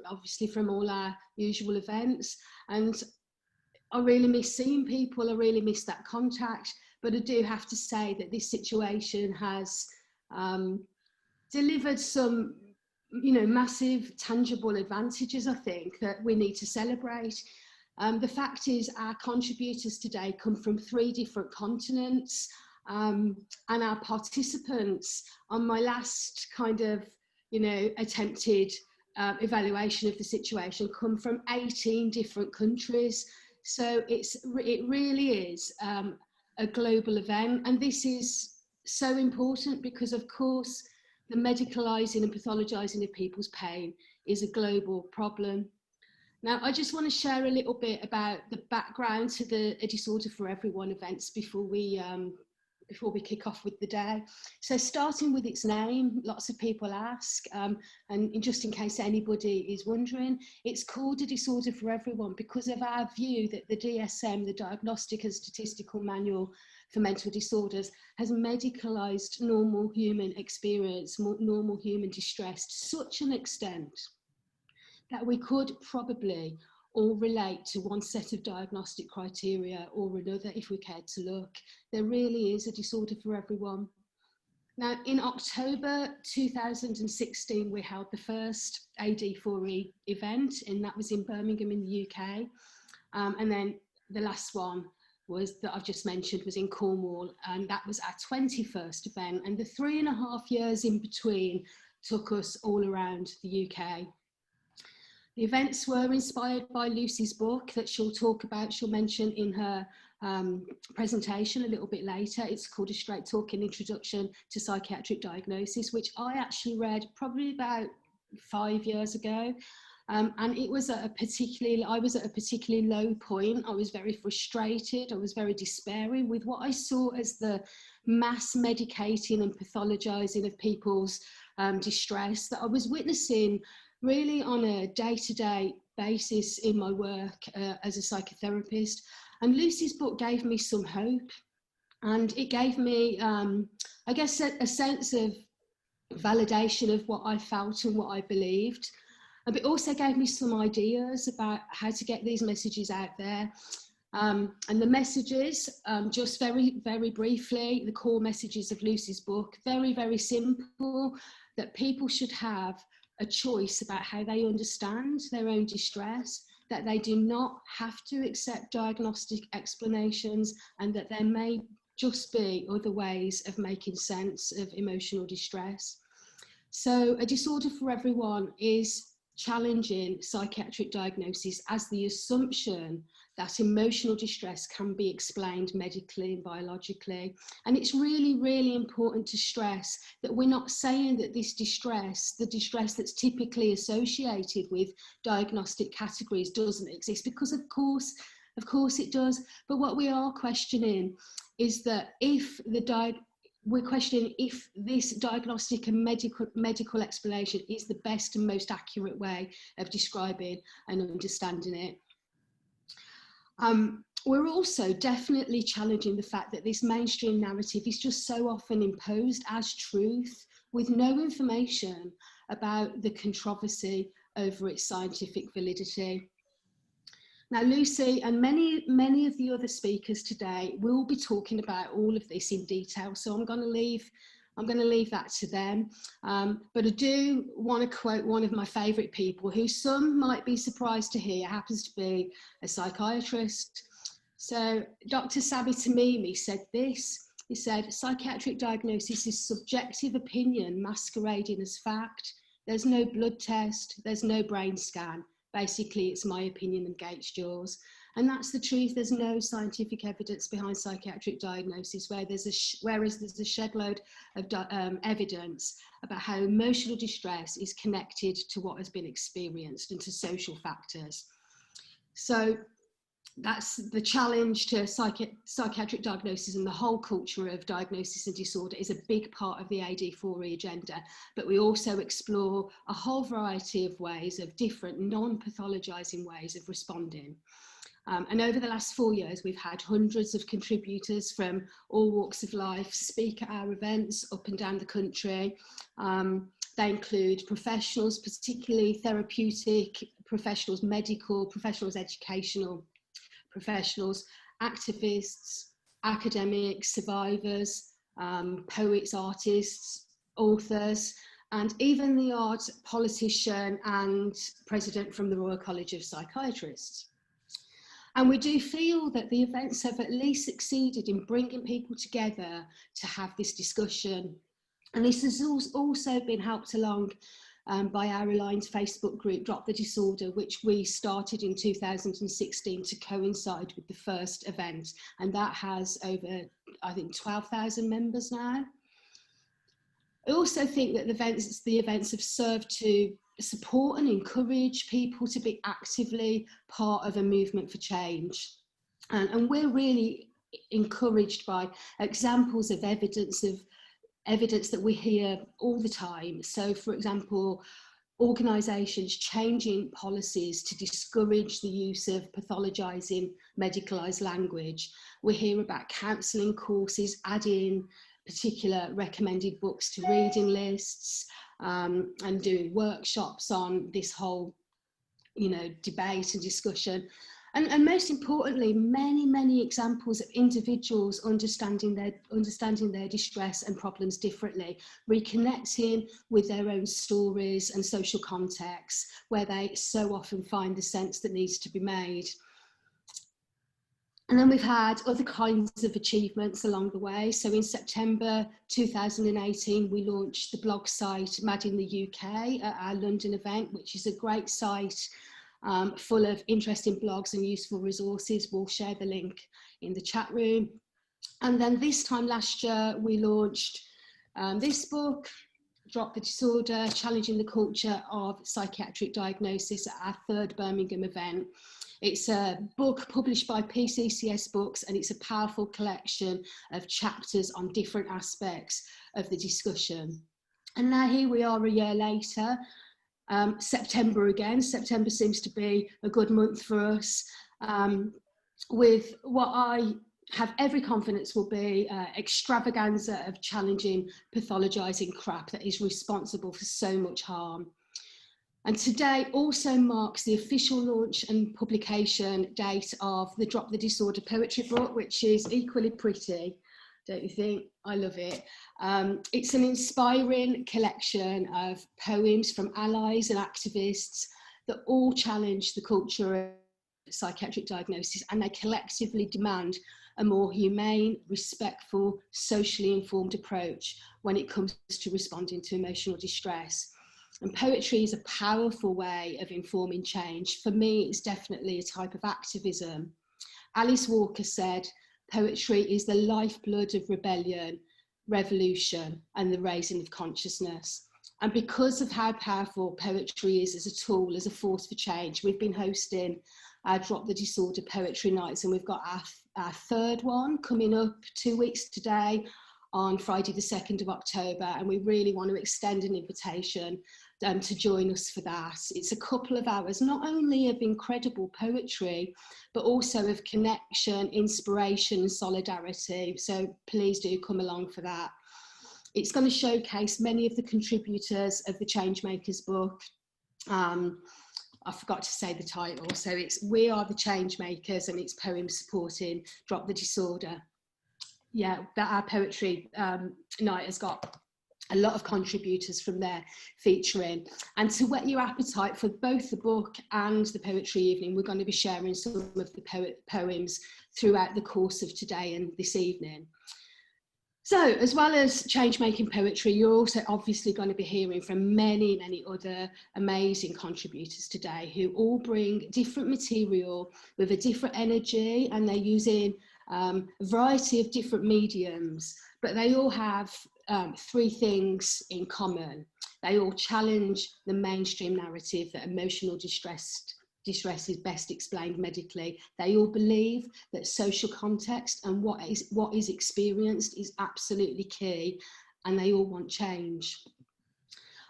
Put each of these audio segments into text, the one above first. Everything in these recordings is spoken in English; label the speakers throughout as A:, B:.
A: obviously from all our usual events. And I really miss seeing people, I really miss that contact, but I do have to say that this situation has delivered some, massive tangible advantages, I think, that we need to celebrate. The fact is our contributors today come from 3 different continents, and our participants on my last kind of, attempted evaluation of the situation come from 18 different countries. So it really is a global event, and this is so important because, of course, the medicalising and pathologising of people's pain is a global problem. Now, I just want to share a little bit about the background to the A Disorder for Everyone events before we kick off with the day. So starting with its name, lots of people ask, and just in case anybody is wondering, it's called A Disorder for Everyone because of our view that the DSM, the Diagnostic and Statistical Manual for Mental Disorders, has medicalised normal human experience, normal human distress to such an extent that we could probably all relate to one set of diagnostic criteria or another if we cared to look. There really is a disorder for everyone. Now, in October 2016, we held the first AD4E event, and that was in Birmingham in the UK. And then the last one was that I've just mentioned was in Cornwall, and that was our 21st event. And the 3.5 years in between took us all around the UK. The events were inspired by Lucy's book that she'll mention in her presentation a little bit later. It's called A Straight Talking Introduction to Psychiatric Diagnosis, which I actually read probably about 5 years ago. And it was I was at a particularly low point. I was very frustrated. I was very despairing with what I saw as the mass medicating and pathologising of people's distress that I was witnessing really on a day-to-day basis in my work as a psychotherapist. And Lucy's book gave me some hope, and it gave me, I guess, a sense of validation of what I felt and what I believed. But it also gave me some ideas about how to get these messages out there. And the messages, just very, very briefly, the core messages of Lucy's book, very, very simple, that people should have a choice about how they understand their own distress, that they do not have to accept diagnostic explanations, and that there may just be other ways of making sense of emotional distress. So A Disorder for Everyone is challenging psychiatric diagnosis as the assumption that emotional distress can be explained medically and biologically. And it's really, really important to stress that we're not saying that this distress, the distress that's typically associated with diagnostic categories, doesn't exist, because of course it does. But what we are questioning is that we're questioning if this diagnostic and medical explanation is the best and most accurate way of describing and understanding it. We're also definitely challenging the fact that this mainstream narrative is just so often imposed as truth with no information about the controversy over its scientific validity. Now, Lucy and many of the other speakers today will be talking about all of this in detail, so I'm going to leave that to them. But I do want to quote one of my favourite people, who some might be surprised to hear happens to be a psychiatrist. So Dr. Sabi Tamimi said this. He said, "Psychiatric diagnosis is subjective opinion masquerading as fact. There's no blood test, there's no brain scan. Basically, it's my opinion against yours." And that's the truth. There's no scientific evidence behind psychiatric diagnosis, whereas there's a shed load of evidence about how emotional distress is connected to what has been experienced and to social factors. So that's the challenge to psychiatric diagnosis, and the whole culture of diagnosis and disorder is a big part of the AD4E agenda. But we also explore a whole variety of ways, of different non-pathologising ways of responding. And over the last 4 years, we've had hundreds of contributors from all walks of life speak at our events up and down the country. They include professionals, particularly therapeutic professionals, medical professionals, educational professionals, activists, academics, survivors, poets, artists, authors, and even the odd politician and president from the Royal College of Psychiatrists. And we do feel that the events have at least succeeded in bringing people together to have this discussion. And this has also been helped along by our aligned Facebook group, Drop the Disorder, which we started in 2016 to coincide with the first event. And that has over, I think, 12,000 members now. I also think that the events have served to support and encourage people to be actively part of a movement for change. And we're really encouraged by examples of evidence that we hear all the time. So, for example, organisations changing policies to discourage the use of pathologising medicalised language. We hear about counselling courses adding particular recommended books to reading lists, and doing workshops on this whole, debate and discussion. And most importantly, many examples of individuals understanding their distress and problems differently, reconnecting with their own stories and social contexts, where they so often find the sense that needs to be made. And then we've had other kinds of achievements along the way. So in September 2018, we launched the blog site Mad in the UK at our London event, which is a great site full of interesting blogs and useful resources. We'll share the link in the chat room. And then this time last year, we launched this book, Drop the Disorder, Challenging the Culture of Psychiatric Diagnosis, at our third Birmingham event. It's a book published by PCCS Books, and it's a powerful collection of chapters on different aspects of the discussion. And now here we are a year later, September again. September seems to be a good month for us, with what I have every confidence will be extravaganza of challenging pathologising crap that is responsible for so much harm. And today also marks the official launch and publication date of the Drop the Disorder poetry book, which is equally pretty, don't you think? I love it. It's an inspiring collection of poems from allies and activists that all challenge the culture of psychiatric diagnosis, and they collectively demand a more humane, respectful, socially informed approach when it comes to responding to emotional distress. And poetry is a powerful way of informing change. For me, it's definitely a type of activism. Alice Walker said, "Poetry is the lifeblood of rebellion, revolution, and the raising of consciousness." And because of how powerful poetry is as a tool, as a force for change, we've been hosting our Drop the Disorder poetry nights, and we've got our third one coming up 2 weeks today on Friday the 2nd of October, and we really want to extend an invitation to join us for that. It's a couple of hours, not only of incredible poetry, but also of connection, inspiration, and solidarity. So please do come along for that. It's going to showcase many of the contributors of the Changemakers book. I forgot to say the title. So it's We Are the Changemakers, and it's poems supporting Drop the Disorder. Yeah, our poetry night has got a lot of contributors from there featuring. And to whet your appetite for both the book and the poetry evening, we're going to be sharing some of the poems throughout the course of today and this evening. So, as well as change-making poetry, you're also obviously going to be hearing from many other amazing contributors today who all bring different material with a different energy, and they're using a variety of different mediums, but they all have three things in common. They all challenge the mainstream narrative that emotional distress distress is best explained medically. They all believe that social context and what is experienced is absolutely key, and they all want change.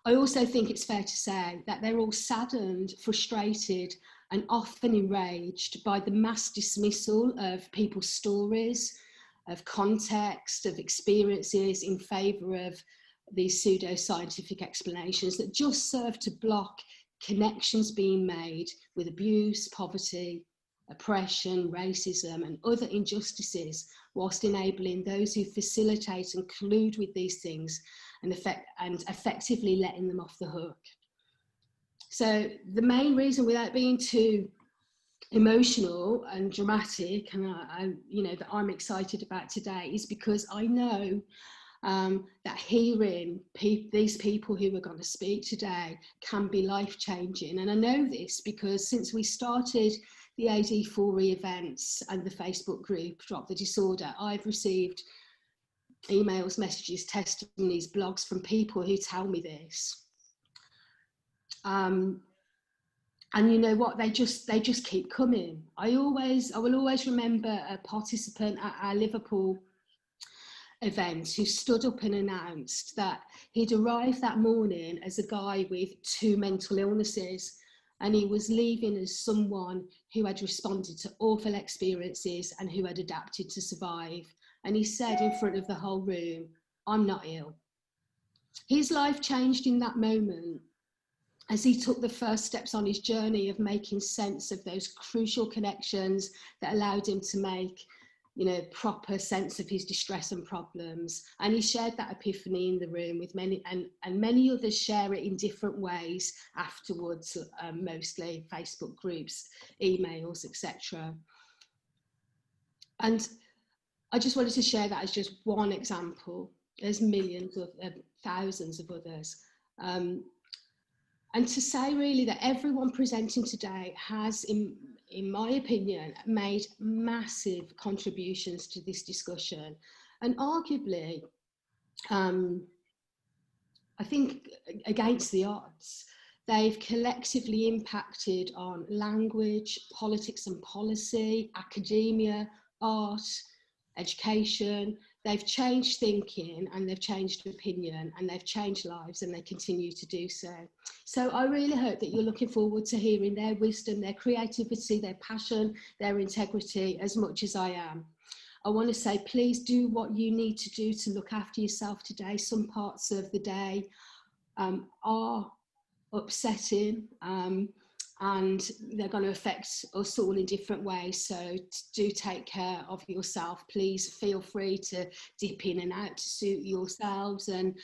A: I also think it's fair to say that they're all saddened, frustrated, and often enraged by the mass dismissal of people's stories, of context, of experiences in favour of these pseudo-scientific explanations that just serve to block connections being made with abuse, poverty, oppression, racism, and other injustices, whilst enabling those who facilitate and collude with these things and effectively letting them off the hook. So the main reason, without being too emotional and dramatic, and that I'm excited about today, is because I know that hearing these people who are going to speak today can be life-changing. And I know this because since we started the AD4E events and the Facebook group Drop the Disorder, I've received emails, messages, testimonies, blogs from people who tell me this. And you know what, they just keep coming. I will always remember a participant at our Liverpool event who stood up and announced that he'd arrived that morning as a guy with 2 mental illnesses, and he was leaving as someone who had responded to awful experiences and who had adapted to survive. And he said in front of the whole room, "I'm not ill." His life changed in that moment as he took the first steps on his journey of making sense of those crucial connections that allowed him to make, proper sense of his distress and problems. And he shared that epiphany in the room with many, and many others share it in different ways afterwards, mostly Facebook groups, emails, etc. And I just wanted to share that as just one example. There's millions of thousands of others. And to say really that everyone presenting today has, in my opinion, made massive contributions to this discussion. And arguably, I think against the odds, they've collectively impacted on language, politics and policy, academia, art, education. They've changed thinking, and they've changed opinion, and they've changed lives, and they continue to do so. So I really hope that you're looking forward to hearing their wisdom, their creativity, their passion, their integrity as much as I am. I want to say, please do what you need to do to look after yourself today. Some parts of the day are upsetting, and they're going to affect us all in different ways. So do take care of yourself. Please feel free to dip in and out to suit yourselves. And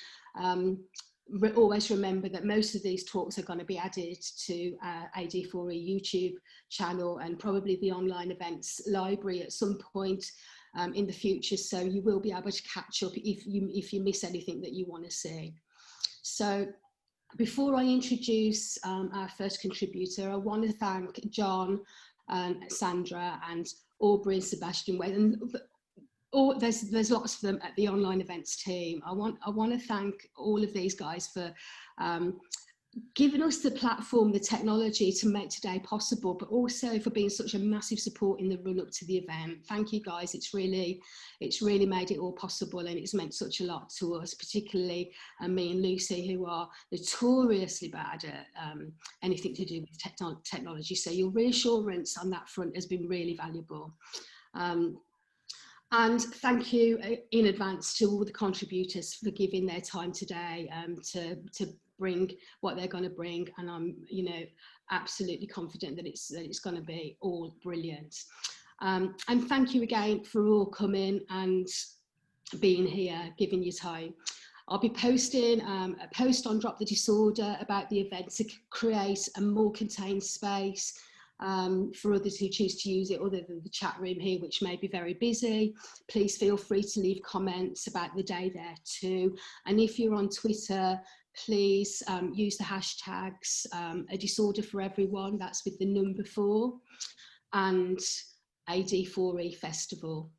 A: always remember that most of these talks are going to be added to AD4E YouTube channel and probably the online events library at some point in the future. So you will be able to catch up if you miss anything that you want to see. So before I introduce our first contributor, I want to thank John and Sandra and Aubrey and Sebastian Wade, and there's lots of them at the online events team. I want to thank all of these guys for giving us the platform, the technology to make today possible, but also for being such a massive support in the run up to the event. Thank you guys. It's really made it all possible, and it's meant such a lot to us, particularly me and Lucy, who are notoriously bad at anything to do with technology. So your reassurance on that front has been really valuable. And thank you in advance to all the contributors for giving their time today to bring what they're going to bring, and I'm absolutely confident that it's going to be all brilliant. And thank you again for all coming and being here, giving your time. I'll be posting a post on Drop the Disorder about the event to create a more contained space for others who choose to use it other than the chat room here, which may be very busy. Please feel free to leave comments about the day there too. And if you're on Twitter, please use the hashtags A Disorder for Everyone, that's with the number 4, and AD4E Festival.